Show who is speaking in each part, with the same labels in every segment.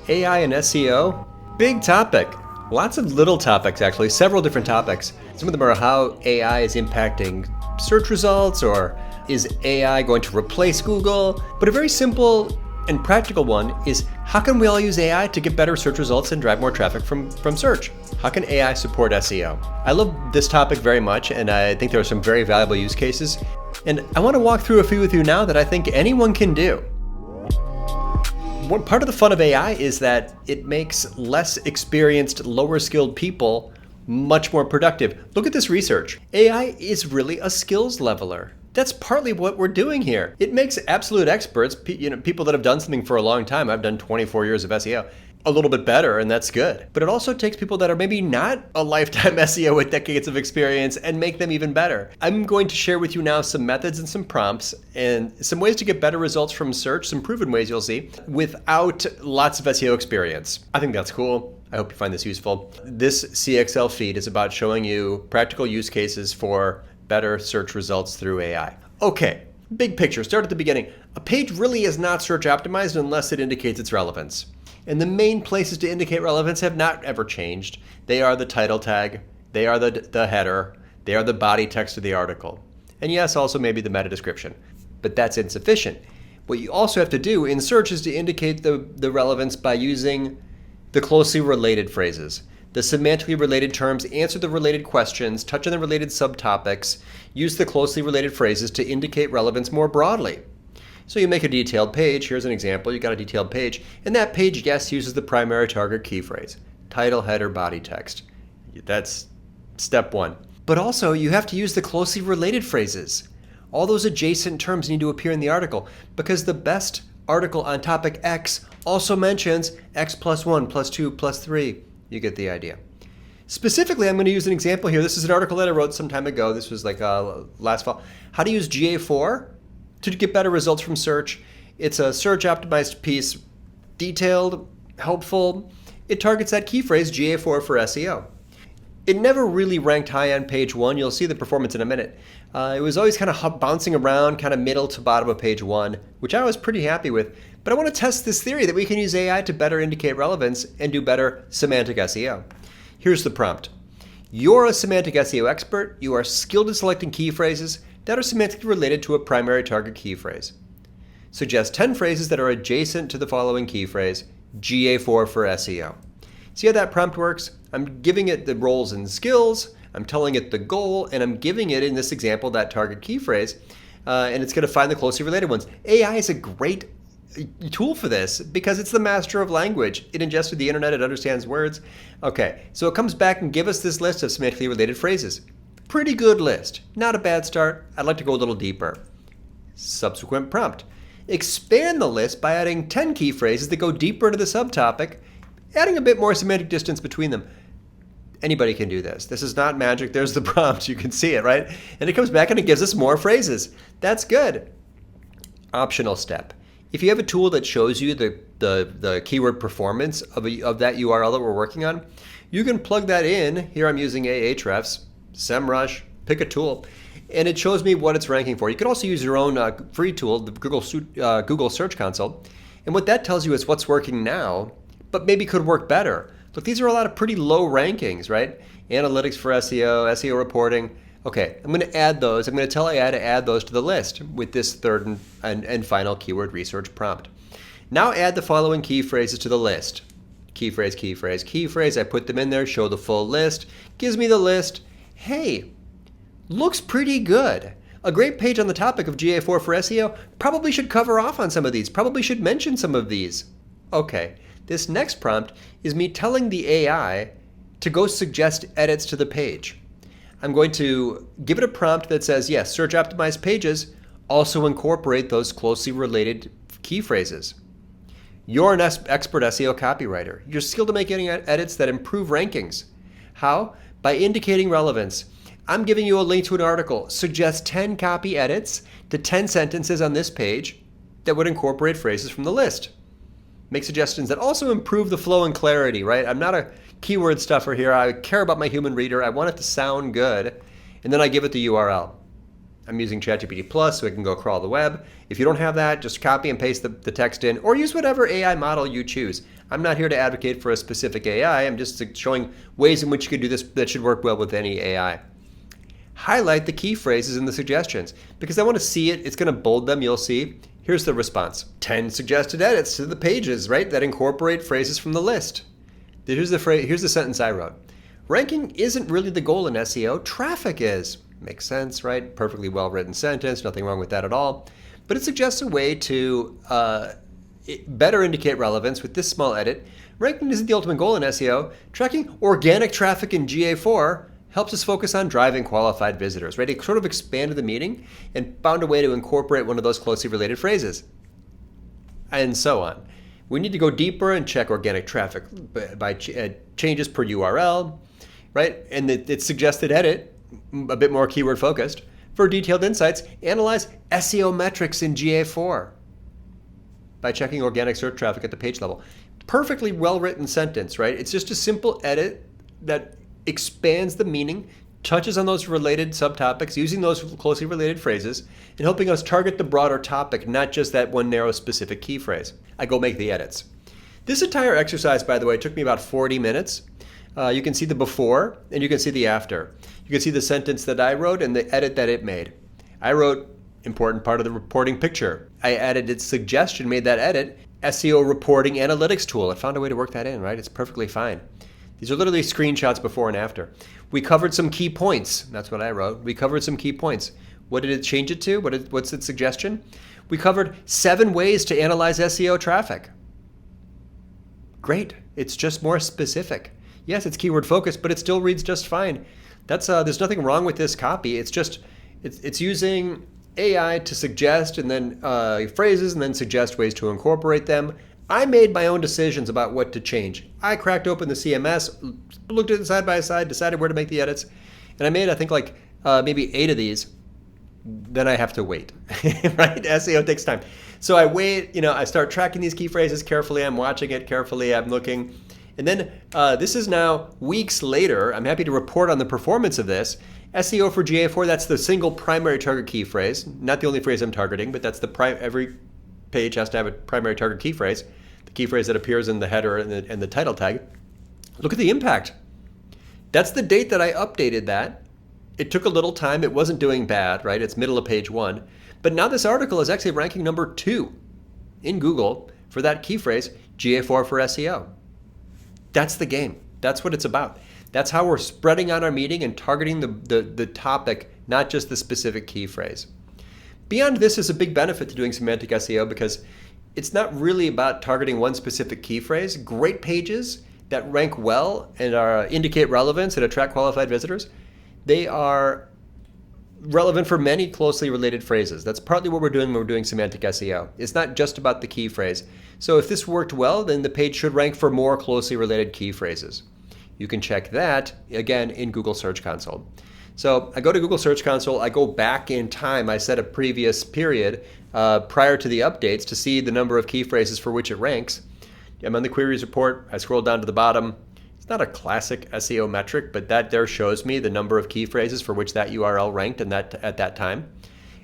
Speaker 1: AI and SEO? Big topic. Lots of little topics, actually, several different topics. Some of them are how AI is impacting search results, or is AI going to replace Google? But a very simple and practical one is, how can we all use AI to get better search results and drive more traffic from search? How can AI support SEO? I love this topic very much, and I think there are some very valuable use cases. And I want to walk through a few with you now that I think anyone can do. One part of the fun of AI is that it makes less experienced, lower skilled people much more productive. Look at this research. AI is really a skills leveler. That's partly what we're doing here. It makes absolute experts, people that have done something for a long time, I've done 24 years of SEO, a little bit better, and that's good. But it also takes people that are maybe not a lifetime SEO with decades of experience and make them even better. I'm going to share with you now some methods and some prompts and some ways to get better results from search, some proven ways you'll see, without lots of SEO experience. I think that's cool. I hope you find this useful. This CXL feed is about showing you practical use cases for better search results through AI. Okay, big picture, start at the beginning. A page really is not search optimized unless it indicates its relevance. And the main places to indicate relevance have not ever changed. They are the title tag, they are the header, they are the body text of the article. And yes, also maybe the meta description. But that's insufficient. What you also have to do in search is to indicate the relevance by using the closely related phrases. The semantically related terms answer the related questions, touch on the related subtopics, use the closely related phrases to indicate relevance more broadly. So you make a detailed page. Here's an example. You got a detailed page. And that page, yes, uses the primary target key phrase. Title, header, body text. That's step one. But also, you have to use the closely related phrases. All those adjacent terms need to appear in the article, because the best article on topic X also mentions X plus 1, plus 2, plus 3. You get the idea. Specifically, I'm going to use an example here. This is an article that I wrote some time ago. This was like last fall. How to use GA4 to get better results from search. It's a search optimized piece, detailed, helpful. It targets that key phrase GA4 for SEO. It never really ranked high on page one. You'll see the performance in a minute. It was always kind of bouncing around, kind of middle to bottom of page one, which I was pretty happy with. But I want to test this theory that we can use AI to better indicate relevance and do better semantic SEO. Here's the prompt. You're a semantic SEO expert. You are skilled at selecting key phrases that are semantically related to a primary target key phrase. Suggest 10 phrases that are adjacent to the following key phrase, GA4 for SEO. See how that prompt works? I'm giving it the roles and skills, I'm telling it the goal, and I'm giving it, in this example, that target key phrase, and it's going to find the closely related ones. AI is a great tool for this because it's the master of language. It ingests through the internet, it understands words. Okay, so it comes back and gives us this list of semantically related phrases. Pretty good list. Not a bad start. I'd like to go a little deeper. Subsequent prompt. Expand the list by adding 10 key phrases that go deeper into the subtopic, adding a bit more semantic distance between them. Anybody can do this. This is not magic. There's the prompt. You can see it, right? And it comes back and it gives us more phrases. That's good. Optional step. If you have a tool that shows you the keyword performance of that URL that we're working on, you can plug that in. Here I'm using Ahrefs, SEMrush, pick a tool, and it shows me what it's ranking for. You can also use your own free tool, the Google Search Console, and what that tells you is what's working now, but maybe could work better. Look, these are a lot of pretty low rankings, right? Analytics for SEO, SEO reporting. Okay, I'm going to add those. I'm going to tell AI to add those to the list with this third and final keyword research prompt. Now add the following key phrases to the list. Key phrase, key phrase, key phrase. I put them in there, show the full list, gives me the list. Hey, looks pretty good. A great page on the topic of GA4 for SEO probably should cover off on some of these, probably should mention some of these. Okay, this next prompt is me telling the AI to go suggest edits to the page. I'm going to give it a prompt that says, yes, search optimized pages also incorporate those closely related key phrases. You're an expert SEO copywriter. You're skilled at making edits that improve rankings. How? By indicating relevance. I'm giving you a link to an article. Suggest 10 copy edits to 10 sentences on this page that would incorporate phrases from the list. Make suggestions that also improve the flow and clarity, right? I'm not a keyword stuffer here. I care about my human reader. I want it to sound good. And then I give it the URL. I'm using ChatGPT Plus so it can go crawl the web. If you don't have that, just copy and paste the text in or use whatever AI model you choose. I'm not here to advocate for a specific AI. I'm just showing ways in which you could do this that should work well with any AI. Highlight the key phrases in the suggestions because I want to see it. It's going to bold them. You'll see. Here's the response. 10 suggested edits to the pages, right, that incorporate phrases from the list. Here's the sentence I wrote. Ranking isn't really the goal in SEO. Traffic is. Makes sense, right? Perfectly well-written sentence. Nothing wrong with that at all. But it suggests a way to better indicate relevance with this small edit. Ranking isn't the ultimate goal in SEO. Tracking organic traffic in GA4 helps us focus on driving qualified visitors, right? It sort of expanded the meaning and found a way to incorporate one of those closely related phrases, and so on. We need to go deeper and check organic traffic by changes per URL, right? And it suggested edit, a bit more keyword focused. For detailed insights, analyze SEO metrics in GA4 by checking organic search traffic at the page level. Perfectly well-written sentence, right? It's just a simple edit that expands the meaning, touches on those related subtopics, using those closely related phrases, and helping us target the broader topic, not just that one narrow specific key phrase. I go make the edits. This entire exercise, by the way, took me about 40 minutes. You can see the before and you can see the after. You can see the sentence that I wrote and the edit that it made. I wrote important part of the reporting picture. I added its suggestion, made that edit, SEO reporting analytics tool. I found a way to work that in, right? It's perfectly fine. These are literally screenshots before and after. We covered some key points. That's what I wrote. We covered some key points. What did it change it to? What's its suggestion? We covered 7 ways to analyze SEO traffic. Great. It's just more specific. Yes, it's keyword focused, but it still reads just fine. There's nothing wrong with this copy. It's using AI to suggest and then phrases and then suggest ways to incorporate them. I made my own decisions about what to change. I cracked open the CMS, looked at it side by side, decided where to make the edits, and I made, I think, maybe 8 of these. Then I have to wait, right? SEO takes time. So I wait, I start tracking these key phrases carefully. I'm watching it carefully. I'm looking. And then this is now weeks later. I'm happy to report on the performance of this. SEO for GA4, that's the single primary target key phrase. Not the only phrase I'm targeting, but that's every page has to have a primary target key phrase, the key phrase that appears in the header and the title tag. Look at the impact. That's the date that I updated that. It took a little time. It wasn't doing bad, right? It's middle of page 1. But now this article is actually ranking number 2 in Google for that key phrase, GA4 for SEO. That's the game. That's what it's about. That's how we're spreading out our meeting and targeting the topic, not just the specific key phrase. Beyond this is a big benefit to doing semantic SEO because it's not really about targeting one specific key phrase. Great pages that rank well and indicate relevance and attract qualified visitors, they are relevant for many closely related phrases. That's partly what we're doing when we're doing semantic SEO. It's not just about the key phrase. So if this worked well, then the page should rank for more closely related key phrases. You can check that, again, in Google Search Console. So I go to Google Search Console, I go back in time, I set a previous period prior to the updates to see the number of key phrases for which it ranks. I'm on the queries report, I scroll down to the bottom. It's not a classic SEO metric, but that there shows me the number of key phrases for which that URL ranked at that time.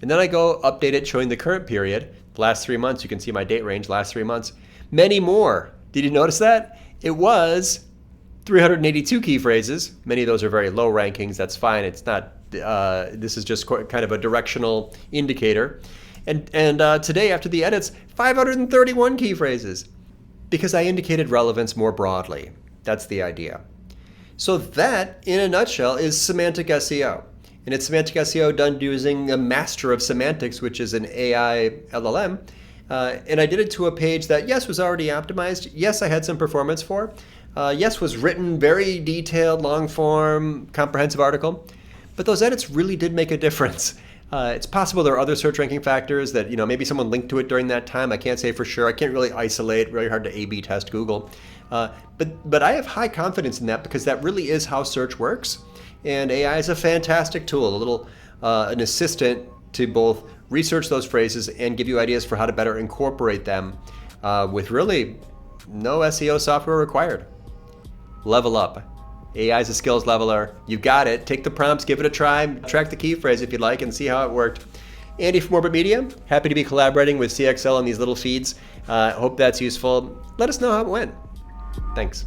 Speaker 1: And then I go update it showing the current period, the last 3 months. You can see my date range, last 3 months. Many more. Did you notice that? It was 382 key phrases. Many of those are very low rankings. That's fine. It's not. This is just kind of a directional indicator. And today, after the edits, 531 key phrases because I indicated relevance more broadly. That's the idea. So that, in a nutshell, is semantic SEO. And it's semantic SEO done using a master of semantics, which is an AI LLM. And I did it to a page that, yes, was already optimized. Yes, I had some performance for. Yes, was written very detailed, long form, comprehensive article. But those edits really did make a difference. It's possible there are other search ranking factors that, maybe someone linked to it during that time. I can't say for sure. I can't really isolate, really hard to A/B test Google. But I have high confidence in that because that really is how search works. And AI is a fantastic tool, an assistant to both research those phrases and give you ideas for how to better incorporate them with really no SEO software required. Level up. AI is a skills leveler. You got it. Take the prompts, give it a try, track the key phrase if you'd like, and see how it worked. Andy from Orbit Media, happy to be collaborating with CXL on these little feeds. Hope that's useful. Let us know how it went. Thanks.